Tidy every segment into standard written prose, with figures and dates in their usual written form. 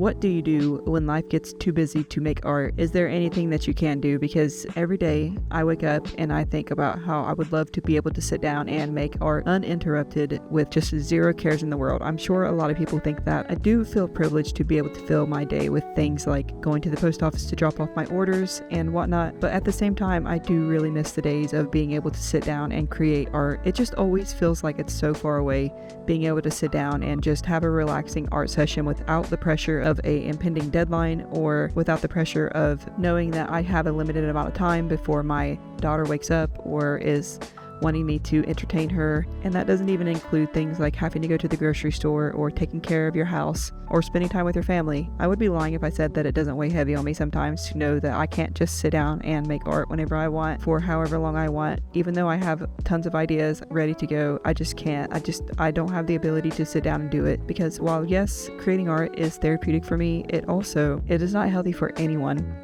What do you do when life gets too busy to make art? Is there anything that you can do? Because every day I wake up and I think about how I would love to be able to sit down and make art uninterrupted with just zero cares in the world. I'm sure a lot of people think that. I do feel privileged to be able to fill my day with things like going to the post office to drop off my orders and whatnot. But at the same time, I do really miss the days of being able to sit down and create art. It just always feels like it's so far away, being able to sit down and just have a relaxing art session without the pressure of a impending deadline or without the pressure of knowing that I have a limited amount of time before my daughter wakes up or is wanting me to entertain her. And that doesn't even include things like having to go to the grocery store or taking care of your house or spending time with your family. I would be lying if I said that it doesn't weigh heavy on me sometimes to know that I can't just sit down and make art whenever I want for however long I want. Even though I have tons of ideas ready to go, I just can't. I don't have the ability to sit down and do it, because while yes, creating art is therapeutic for me, it is not healthy for anyone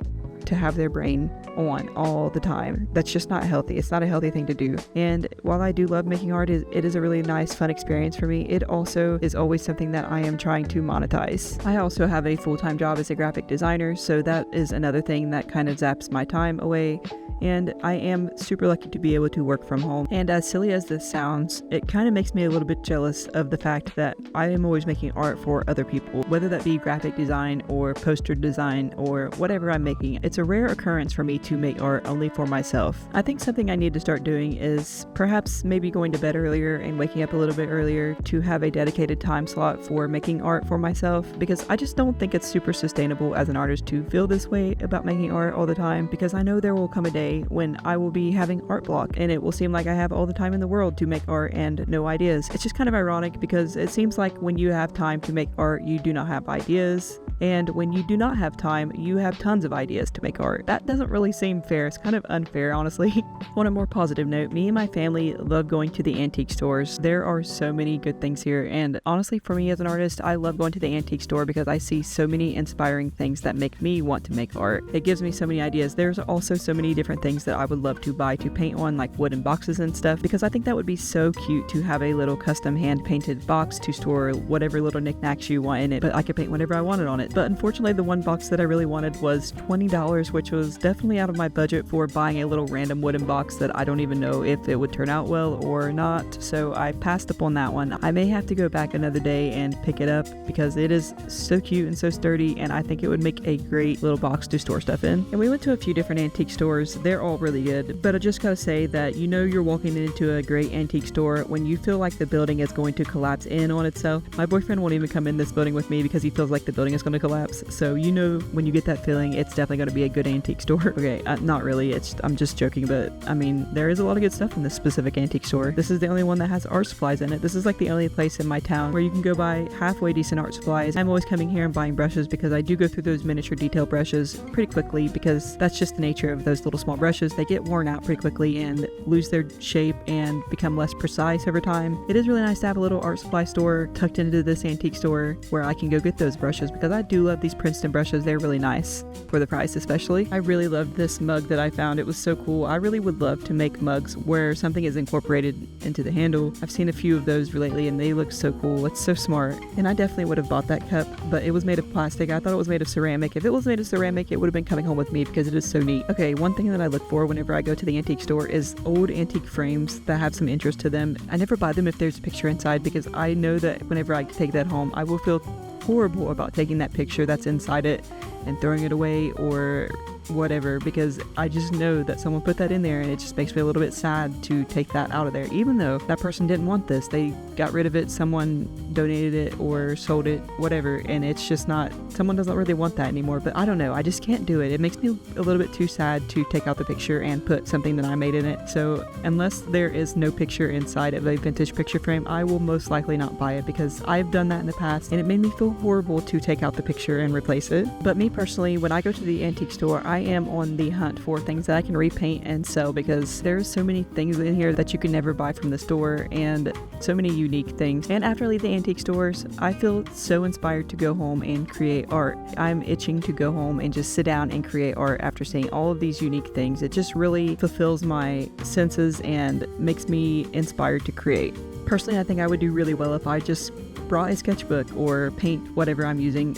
to have their brain on all the time. That's just not healthy. It's not a healthy thing to do. And while I do love making art, it is a really nice, fun experience for me. It also is always something that I am trying to monetize. I also have a full-time job as a graphic designer, so that is another thing that kind of zaps my time away. And I am super lucky to be able to work from home. And as silly as this sounds, it kind of makes me a little bit jealous of the fact that I am always making art for other people, whether that be graphic design or poster design or whatever I'm making. It's a rare occurrence for me to make art only for myself. I think something I need to start doing is perhaps maybe going to bed earlier and waking up a little bit earlier to have a dedicated time slot for making art for myself, because I just don't think it's super sustainable as an artist to feel this way about making art all the time, because I know there will come a day when I will be having art block and it will seem like I have all the time in the world to make art and no ideas. It's just kind of ironic, because it seems like when you have time to make art, you do not have ideas. And when you do not have time, you have tons of ideas to make art. That doesn't really seem fair. It's kind of unfair, honestly. On a more positive note, me and my family love going to the antique stores. There are so many good things here. And honestly, for me as an artist, I love going to the antique store because I see so many inspiring things that make me want to make art. It gives me so many ideas. There's also so many different things that I would love to buy to paint on, like wooden boxes and stuff, because I think that would be so cute to have a little custom hand-painted box to store whatever little knickknacks you want in it, but I could paint whatever I wanted on it. But unfortunately, the one box that I really wanted was $20, which was definitely out of my budget for buying a little random wooden box that I don't even know if it would turn out well or not, so I passed up on that one. I may have to go back another day and pick it up because it is so cute and so sturdy, and I think it would make a great little box to store stuff in. And we went to a few different antique stores. They're all really good, but I just gotta say that you're walking into a great antique store when you feel like the building is going to collapse in on itself. My boyfriend won't even come in this building with me because he feels like the building is going to collapse. So when you get that feeling, it's definitely going to be a good antique store. Okay, not really. I'm just joking, but I mean, there is a lot of good stuff in this specific antique store. This is the only one that has art supplies in it. This is like the only place in my town where you can go buy halfway decent art supplies. I'm always coming here and buying brushes because I do go through those miniature detail brushes pretty quickly, because that's just the nature of those little small brushes. They get worn out pretty quickly and lose their shape and become less precise over time. It is really nice to have a little art supply store tucked into this antique store where I can go get those brushes, because I do love these Princeton brushes. They're really nice for the price, especially. I really loved this mug that I found. It was so cool. I really would love to make mugs where something is incorporated into the handle. I've seen a few of those lately and they look so cool. It's so smart. And I definitely would have bought that cup, but it was made of plastic. I thought it was made of ceramic. If it was made of ceramic, it would have been coming home with me because it is so neat. Okay, one thing that I look for whenever I go to the antique store is old antique frames that have some interest to them. I never buy them if there's a picture inside, because I know that whenever I take that home, I will feel horrible about taking that picture that's inside it and throwing it away or whatever, because I just know that someone put that in there, and it just makes me a little bit sad to take that out of there, even though that person didn't want this. They got rid of it, someone donated it or sold it, whatever, and it's just not, someone doesn't really want that anymore. But I don't know, I just can't do it. It makes me a little bit too sad to take out the picture and put something that I made in it. So unless there is no picture inside of a vintage picture frame, I will most likely not buy it, because I've done that in the past and it made me feel horrible to take out the picture and replace it. But me personally, when I go to the antique store, I am on the hunt for things that I can repaint and sell, because there's so many things in here that you can never buy from the store, and so many unique things. And after I leave the antique stores, I feel so inspired to go home and create art. I'm itching to go home and just sit down and create art after seeing all of these unique things. It just really fulfills my senses and makes me inspired to create. Personally, I think I would do really well if I just brought a sketchbook or paint whatever I'm using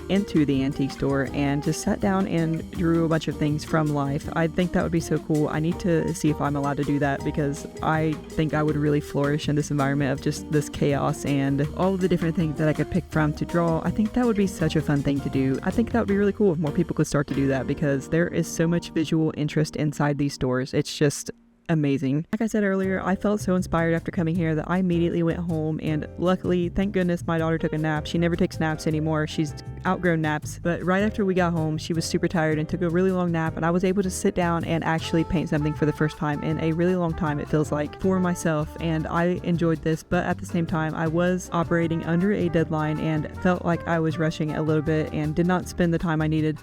into the antique store and just sat down and drew a bunch of things from life. I think that would be so cool. I need to see if I'm allowed to do that, because I think I would really flourish in this environment of just this chaos and all of the different things that I could pick from to draw. I think that would be such a fun thing to do. I think that would be really cool if more people could start to do that, because there is so much visual interest inside these stores. It's just amazing. Like I said earlier, I felt so inspired after coming here that I immediately went home, and luckily, thank goodness, my daughter took a nap. She never takes naps anymore. She's outgrown naps. But right after we got home, she was super tired and took a really long nap, and I was able to sit down and actually paint something for the first time in a really long time, it feels like, for myself, and I enjoyed this. But at the same time, I was operating under a deadline and felt like I was rushing a little bit and did not spend the time I needed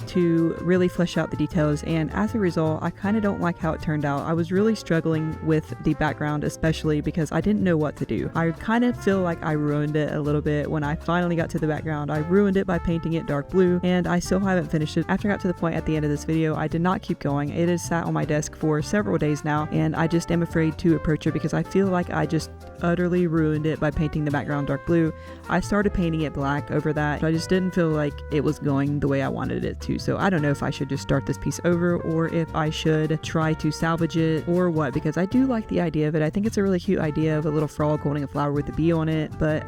to really flesh out the details, and as a result, I kind of don't like how it turned out. I was really struggling with the background, especially because I didn't know what to do. I kind of feel like I ruined it a little bit when I finally got to the background. I ruined it by painting it dark blue, and I still haven't finished it. After I got to the point at the end of this video, I did not keep going. It has sat on my desk for several days now, and I just am afraid to approach it because I feel like I just utterly ruined it by painting the background dark blue. I started painting it black over that, but I just didn't feel like it was going the way I wanted it to. So I don't know if I should just start this piece over or if I should try to salvage it or what, because I do like the idea of it. I think it's a really cute idea of a little frog holding a flower with a bee on it, but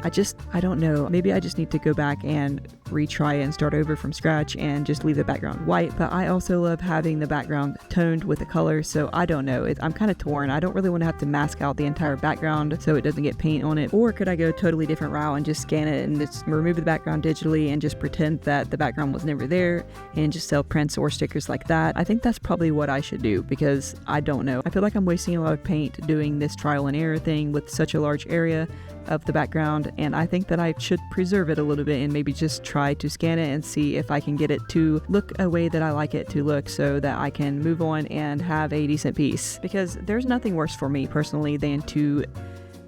I don't know. Maybe I just need to go back and retry it and start over from scratch and just leave the background white. But I also love having the background toned with the color, so I don't know. I'm kind of torn. I don't really want to have to mask out the entire background so it doesn't get paint on it. Or could I go a totally different route and just scan it and just remove the background digitally and just pretend that the background was never there and just sell prints or stickers like that? I think that's probably what I should do, because I don't know. I feel like I'm wasting a lot of paint doing this trial and error thing with such a large area of the background, and I think that I should preserve it a little bit and maybe just try to scan it and see if I can get it to look a way that I like it to look, so that I can move on and have a decent piece. Because there's nothing worse for me personally than to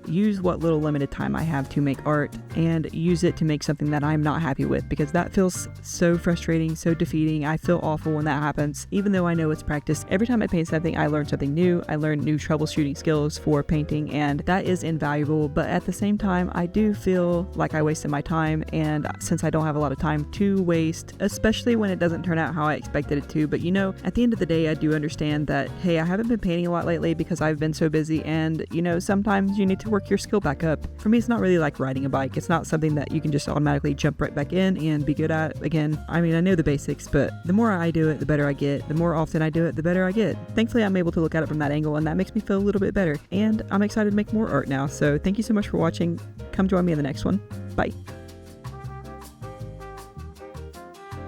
use what little limited time I have to make art and use it to make something that I'm not happy with, because that feels so frustrating, so defeating. I feel awful when that happens, even though I know it's practice. Every time I paint something, I learn something new. I learn new troubleshooting skills for painting, and that is invaluable. But at the same time, I do feel like I wasted my time, and since I don't have a lot of time to waste, especially when it doesn't turn out how I expected it to. But you know, at the end of the day, I do understand that, hey, I haven't been painting a lot lately because I've been so busy, and you know, sometimes you need to work your skill back up. For me, it's not really like riding a bike. It's not something that you can just automatically jump right back in and be good at again. I mean, I know the basics, but the more I do it, the better I get. The more often I do it, the better I get. Thankfully, I'm able to look at it from that angle, and that makes me feel a little bit better. And I'm excited to make more art now. So thank you so much for watching. Come join me in the next one. Bye.